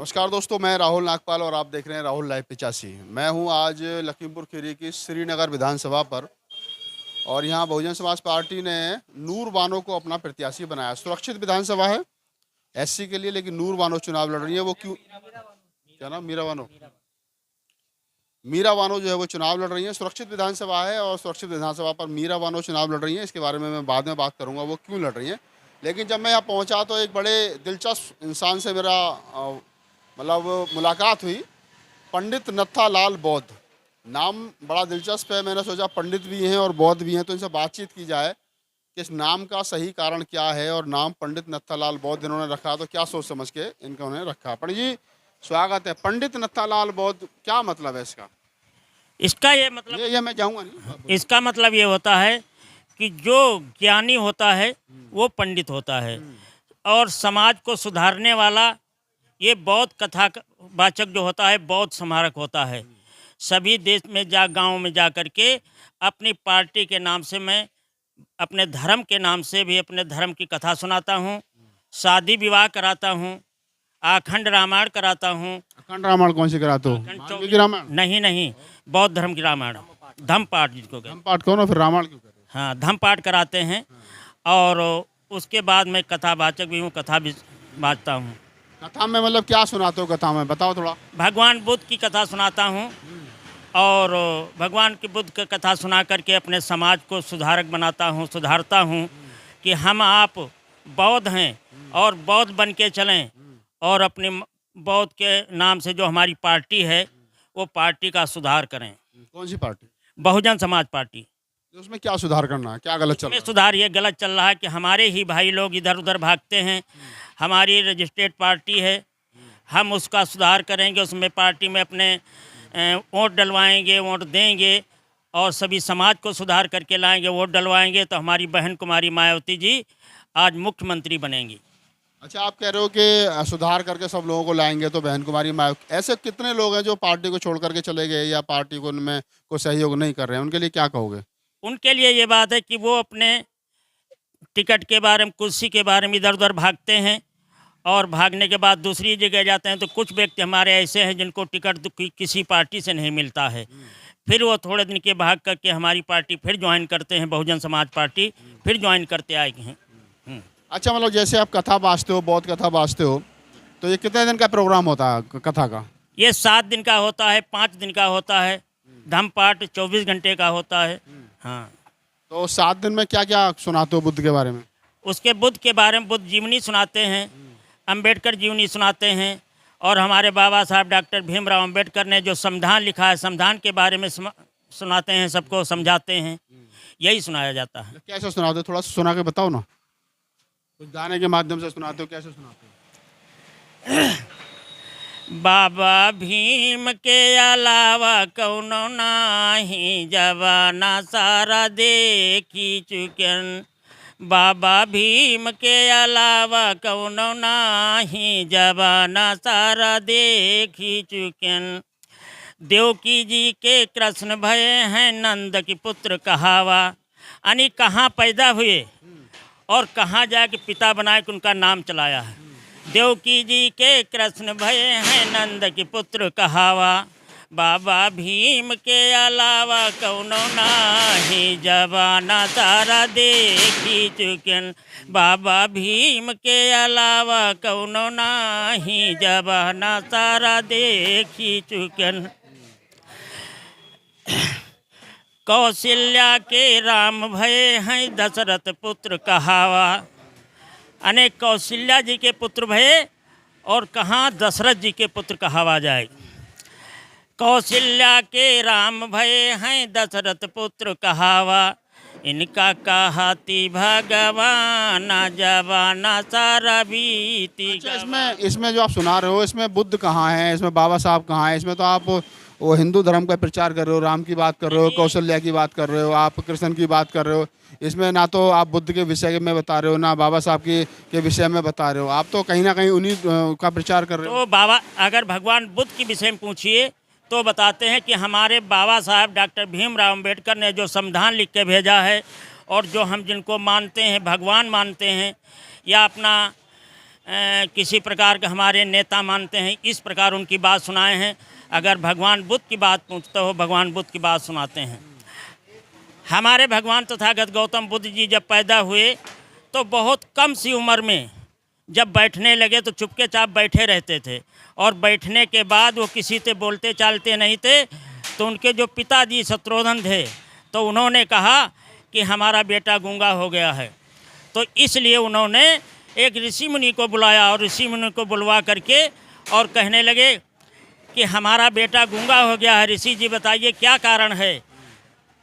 नमस्कार दोस्तों, मैं राहुल नागपाल और आप देख रहे हैं राहुल लाइव 85। मैं हूं आज लखीमपुर खीरी की श्रीनगर विधानसभा पर और यहां बहुजन समाज पार्टी ने नूर बानो को अपना प्रत्याशी बनाया। सुरक्षित विधानसभा है एससी के लिए, लेकिन नूर बानो चुनाव लड़ रही है। वो क्यों, क्या नाम, मीरा बानो जो है वो चुनाव लड़ रही है। सुरक्षित विधानसभा है और सुरक्षित विधानसभा पर मीरा बानो चुनाव लड़ रही है। इसके बारे में मैं बाद में बात करूँगा वो क्यों लड़ रही हैं। लेकिन जब मैं यहाँ पहुँचा तो एक बड़े दिलचस्प इंसान से मेरा मुलाकात हुई। पंडित नत्था लाल बौद्ध, नाम बड़ा दिलचस्प है। मैंने सोचा पंडित भी हैं और बौद्ध भी हैं तो इनसे बातचीत की जाए कि इस नाम का सही कारण क्या है और नाम पंडित नत्था लाल बौद्ध इन्होंने रखा तो क्या सोच समझ के इनका उन्होंने रखा। पंडित जी स्वागत है। पंडित नत्था लाल बौद्ध, क्या मतलब है इसका? इसका ये मतलब ये मैं जाऊँगा नहीं। इसका मतलब ये होता है कि जो ज्ञानी होता है वो पंडित होता है और समाज को सुधारने वाला ये बौद्ध कथावाचक जो होता है बौद्ध स्मारक होता है। सभी देश में गांव में जा कर के अपनी पार्टी के नाम से मैं अपने धर्म के नाम से भी अपने धर्म की कथा सुनाता हूँ, शादी विवाह कराता हूँ, अखंड रामायण कराता हूँ। अखंड रामायण कौन सी कराते हो? वाल्मीकि रामायण? नहीं, बौद्ध धर्म की रामायण, धम्म पाठ जिसको कहते हैं। धम्म पाठ करो ना, फिर रामायण क्यों कर रहे हो? हाँ, धम्म पाठ कराते हैं और उसके बाद मैं कथावाचक भी हूँ, कथा भी बाँचता हूँ। कथा में मतलब क्या सुनाते हो? कथा में बताओ थोड़ा। भगवान बुद्ध की कथा सुनाता हूँ और भगवान की बुद्ध की कथा सुना करके अपने समाज को सुधारक बनाता हूँ, सुधारता हूँ कि हम आप बौद्ध हैं और बौद्ध बन के चलें और अपने बौद्ध के नाम से जो हमारी पार्टी है वो पार्टी का सुधार करें। कौन सी पार्टी? बहुजन समाज पार्टी। उसमें क्या सुधार करना है? क्या गलत चल रहा है? सुधार ये गलत चल रहा है कि हमारे ही भाई लोग इधर उधर भागते हैं। हमारी रजिस्टर्ड पार्टी है, हम उसका सुधार करेंगे। उसमें पार्टी में अपने वोट डलवाएंगे, वोट देंगे और सभी समाज को सुधार करके लाएंगे। वोट डलवाएंगे तो हमारी बहन कुमारी मायावती जी आज मुख्यमंत्री बनेंगी। अच्छा, आप कह रहे हो कि सुधार करके सब लोगों को लाएंगे तो बहन कुमारी मायावती। ऐसे कितने लोग हैं जो पार्टी को छोड़ करके चले गए या पार्टी को उनमें कोई सहयोग नहीं कर रहे हैं? उनके लिए क्या कहोगे? उनके लिए ये बात है कि वो अपने टिकट के बारे में, कुर्सी के बारे में इधर उधर भागते हैं और भागने के बाद दूसरी जगह जाते हैं। तो कुछ व्यक्ति हमारे ऐसे हैं जिनको टिकट किसी पार्टी से नहीं मिलता है, फिर वो थोड़े दिन के भाग करके हमारी पार्टी फिर ज्वाइन करते हैं, बहुजन समाज पार्टी फिर ज्वाइन करते आए हैं। अच्छा, मतलब जैसे आप कथा बाँचते हो, बौद्ध कथा बाँचते हो, तो ये कितने दिन का प्रोग्राम होता है कथा का? ये 7 दिन का होता है, 5 दिन का होता है। धम्म पाठ 24 घंटे का होता है। हाँ, तो 7 दिन में क्या क्या सुनाते हो बुद्ध के बारे में? उसके बुद्ध के बारे में बुद्ध जीवनी सुनाते हैं, अंबेडकर जीवनी सुनाते हैं और हमारे बाबा साहब डॉक्टर भीमराव अंबेडकर ने जो संविधान लिखा है संविधान के बारे में सुनाते हैं, सबको समझाते हैं। यही सुनाया जाता है। कैसे सुनाते हो? थोड़ा सा सुना के बताओ ना। कुछ गाने के माध्यम से सुनाते हो, कैसे सुनाते हो? बाबा भीम के अलावा कौनो नाही, जवाना सारा देखी चुकन। बाबा भीम के अलावा कौनो नाही, जवाना सारा देखी चुकन। देवकी जी के कृष्ण भय हैं नंद की पुत्र कहावा, यानी कहाँ पैदा हुए और कहाँ जाके पिता बनाए कि उनका नाम चलाया है। देवकी जी के कृष्ण भय हैं नंद की पुत्र कहावा, बाबा भीम के अलावा कौनो नाही, जवाना सारा देखी चुकन। बाबा भीम के अलावा कौनो नाही, जवाना सारा देखी चुकन। कौशल्या के राम भये हैं दशरथ पुत्र कहावा, अनेक कौशल्या जी के पुत्र भये और कहाँ दशरथ जी के पुत्र कहावा जाए। कौशल्या के राम भये हैं दशरथ पुत्र कहावा, इनका कहाती भगवान, जवाना सारा बीती। अच्छा, इसमें जो आप सुना रहे हो, इसमें बुद्ध कहाँ है, इसमें बाबा साहब कहाँ है? इसमें तो आप वो हिंदू धर्म का प्रचार कर रहे हो, राम की बात कर रहे हो, कौशल्या की बात कर रहे हो, आप कृष्ण की बात कर रहे हो। इसमें ना तो आप बुद्ध के विषय में बता रहे हो ना बाबा साहब के विषय में बता रहे हो। आप तो कहीं ना कहीं उन्हीं का प्रचार कर रहे हो। तो बाबा, अगर भगवान बुद्ध के विषय में पूछिए तो बताते हैं कि हमारे बाबा साहब डॉक्टर भीमराव अंबेडकर ने जो संविधान लिख के भेजा है और जो हम जिनको मानते हैं, भगवान मानते हैं या अपना किसी प्रकार का हमारे नेता मानते हैं, इस प्रकार उनकी बात सुनाए हैं। अगर भगवान बुद्ध की बात पूछते हो, भगवान बुद्ध की बात सुनाते हैं। हमारे भगवान तथागत गौतम बुद्ध जी जब पैदा हुए तो बहुत कम सी उम्र में जब बैठने लगे तो चुपके चाप बैठे रहते थे, और बैठने के बाद वो किसी से बोलते चालते नहीं थे। तो उनके जो पिताजी शत्रुघ्न थे, तो उन्होंने कहा कि हमारा बेटा गूंगा हो गया है। तो इसलिए उन्होंने एक ऋषि मुनि को बुलाया, और ऋषि मुनि को बुलवा करके और कहने लगे कि हमारा बेटा गूंगा हो गया है, ऋषि जी बताइए क्या कारण है।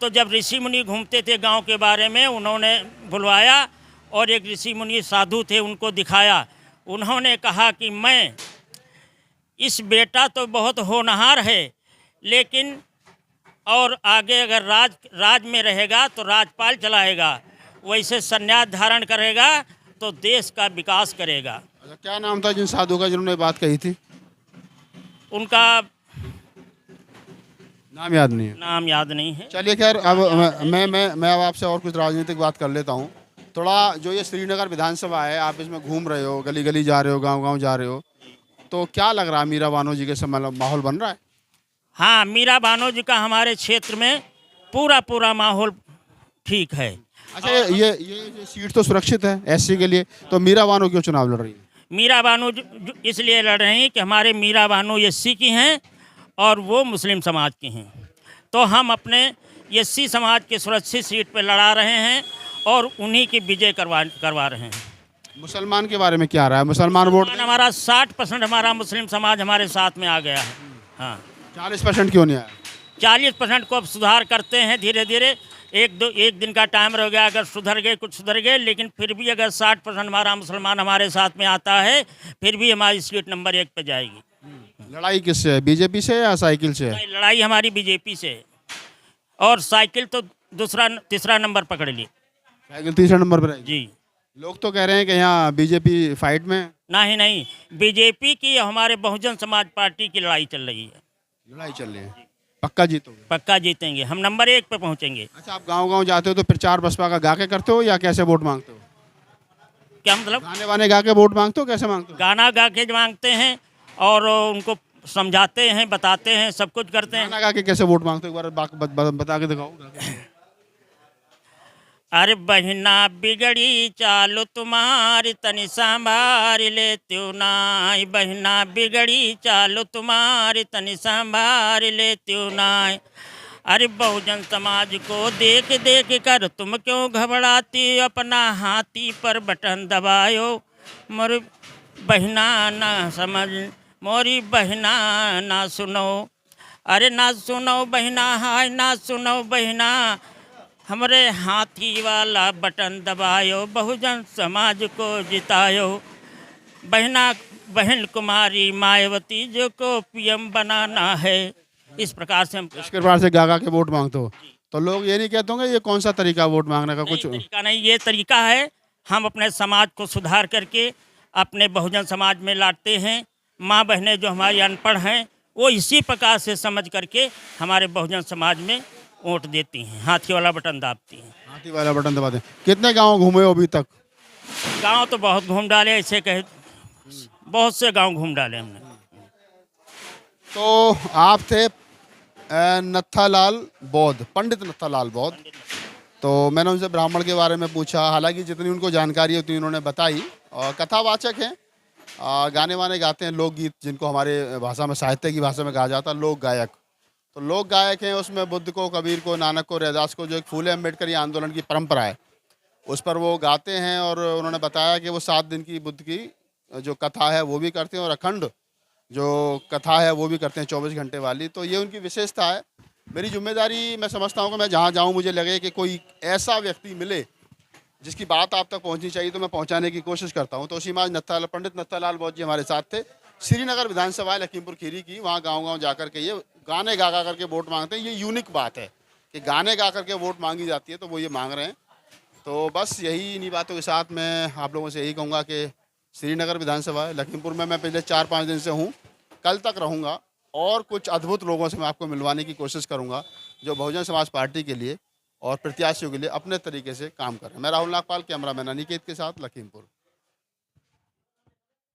तो जब ऋषि मुनि घूमते थे गांव के बारे में, उन्होंने बुलवाया और एक ऋषि मुनि साधु थे, उनको दिखाया। उन्होंने कहा कि मैं इस बेटा तो बहुत होनहार है, लेकिन और आगे अगर राज में रहेगा तो राजपाल चलाएगा, वैसे संन्यास धारण करेगा तो देश का विकास करेगा। अच्छा, क्या नाम था जिन साधु का जिन्होंने बात कही थी? उनका नाम याद नहीं है। नाम याद नहीं है। चलिए खैर, अब मैं अब आपसे और कुछ राजनीतिक बात कर लेता हूँ। थोड़ा जो ये श्रीनगर विधानसभा है, आप इसमें घूम रहे हो, गली गली जा रहे हो, गांव-गांव जा रहे हो, तो क्या लग रहा है मीरा बानो जी के समय माहौल बन रहा है? हाँ, मीरा बानो जी का हमारे क्षेत्र में पूरा माहौल ठीक है। अच्छा, ये सीट तो सुरक्षित है एससी के लिए, तो मीरा बानो क्यों चुनाव लड़ रही है? मीरा बानो इसलिए लड़ रहे हैं कि हमारे मीरा बानो एससी की हैं और वो मुस्लिम समाज की हैं। तो हम अपने एससी समाज के सुरक्षित सीट पर लड़ा रहे हैं और उन्हीं की विजय करवा रहे हैं। मुसलमान के बारे में क्या रहा है? मुसलमान वोट हमारा 60% हमारा मुस्लिम समाज हमारे साथ में आ गया है। हाँ, 40% क्यों नहीं आया? 40% को अब सुधार करते हैं धीरे धीरे। एक दिन का टाइम रह गया, अगर सुधर गए कुछ सुधर गए, लेकिन फिर भी अगर 60% हमारा मुसलमान हमारे साथ में आता है, फिर भी हमारी सीट नंबर 1 पे जाएगी। लड़ाई किससे है, बीजेपी से या साइकिल से है? लड़ाई हमारी बीजेपी से है, और साइकिल तो तीसरा नंबर पकड़ ली। साइकिल तीसरा नंबर पर है जी। लोग तो कह रहे हैं कि यहाँ बीजेपी फाइट में। नहीं, बीजेपी की हमारे बहुजन समाज पार्टी की लड़ाई चल रही है। लड़ाई चल रही है, पक्का जीतोगे? पक्का जीतेंगे, हम नंबर 1 पे पहुंचेंगे। अच्छा, आप गांव-गांव जाते हो तो प्रचार बसपा का गा के करते हो या कैसे वोट मांगते हो? क्या मतलब? गाने वाने गा के वोट मांगते हो, कैसे मांगते हो? गाना गा के मांगते हैं और उनको समझाते हैं, बताते हैं, सब कुछ करते हैं। गाना गा के कैसे वोट मांगते हो, एक बार बता के दिखाओ। अरे बहिना बिगड़ी चालो तुम्हारी तनि संभार ले त्यों नाय, बहिना बिगड़ी चालो तुम्हारी तनि संभार ले त्यों नाय। अरे बहुजन समाज को देख देख कर तुम क्यों घबराती, अपना हाथी पर बटन दबायो, मोरी बहिना ना समझ, मोरी बहिना ना सुनो। अरे ना सुनो बहिना, हाय ना सुनो बहिना, हमरे हाथी वाला बटन दबायो, बहुजन समाज को जितायो। बहन कुमारी मायावती जो को पीएम बनाना है। इस प्रकार से हम इस प्रकार से गा के वोट मांगते हो। तो लोग ये नहीं कहते होंगे ये कौन सा तरीका वोट मांगने का? कुछ तरीका नहीं, ये तरीका है, हम अपने समाज को सुधार करके अपने बहुजन समाज में लाते हैं। माँ बहनें जो हमारी अनपढ़ हैं, वो इसी प्रकार से समझ करके हमारे बहुजन समाज में वोट देती हैं, हाथी वाला बटन दाबती हैं। हाथी वाला बटन दबाते हैं। कितने गांव घूमे हो अभी तक? गांव तो बहुत घूम डाले, ऐसे कहे बहुत से गांव घूम डाले हमने। तो आप थे नत्थालाल बौद्ध, पंडित नत्थालाल बौद्ध। तो मैंने उनसे ब्राह्मण के बारे में पूछा, हालांकि जितनी उनको जानकारी है उतनी उन्होंने बताई। और कथावाचक हैं, गाने वाने गाते हैं, लोकगीत जिनको हमारे भाषा में, साहित्य की भाषा में कहा जाता है लोक गायक। तो लोक गायक हैं, उसमें बुद्ध को, कबीर को, नानक को, रैदास को, जो एक फूले अम्बेडकर आंदोलन की परंपरा है उस पर वो गाते हैं। और उन्होंने बताया कि वो 7 दिन की बुद्ध की जो कथा है वो भी करते हैं, और अखंड जो कथा है वो भी करते हैं 24 घंटे वाली। तो ये उनकी विशेषता है। मेरी जिम्मेदारी, मैं समझता हूँ कि मैं जहाँ जाऊँ मुझे लगे कि कोई ऐसा व्यक्ति मिले जिसकी बात आप तक पहुँचनी चाहिए, तो मैं पहुँचाने की कोशिश करता हूँ। तो उसी माज पंडित नत्थालाल बौद्ध जी हमारे साथ थे। श्रीनगर विधानसभा लखीमपुर खीरी की, वहाँ गाँव जा कर के ये गाने गा करके वोट मांगते हैं। ये यूनिक बात है कि गाने गा करके वोट मांगी जाती है, तो वो ये मांग रहे हैं। तो बस यही, इन्हीं बातों के साथ मैं आप लोगों से यही कहूँगा कि श्रीनगर विधानसभा लखीमपुर में मैं पिछले 4-5 दिन से हूँ, कल तक रहूँगा, और कुछ अद्भुत लोगों से मैं आपको मिलवाने की कोशिश करूँगा जो बहुजन समाज पार्टी के लिए और प्रत्याशियों के लिए अपने तरीके से काम कर रहे हैं। मैं राहुल नागपाल, कैमरामैन अनिकेत के साथ, लखीमपुर।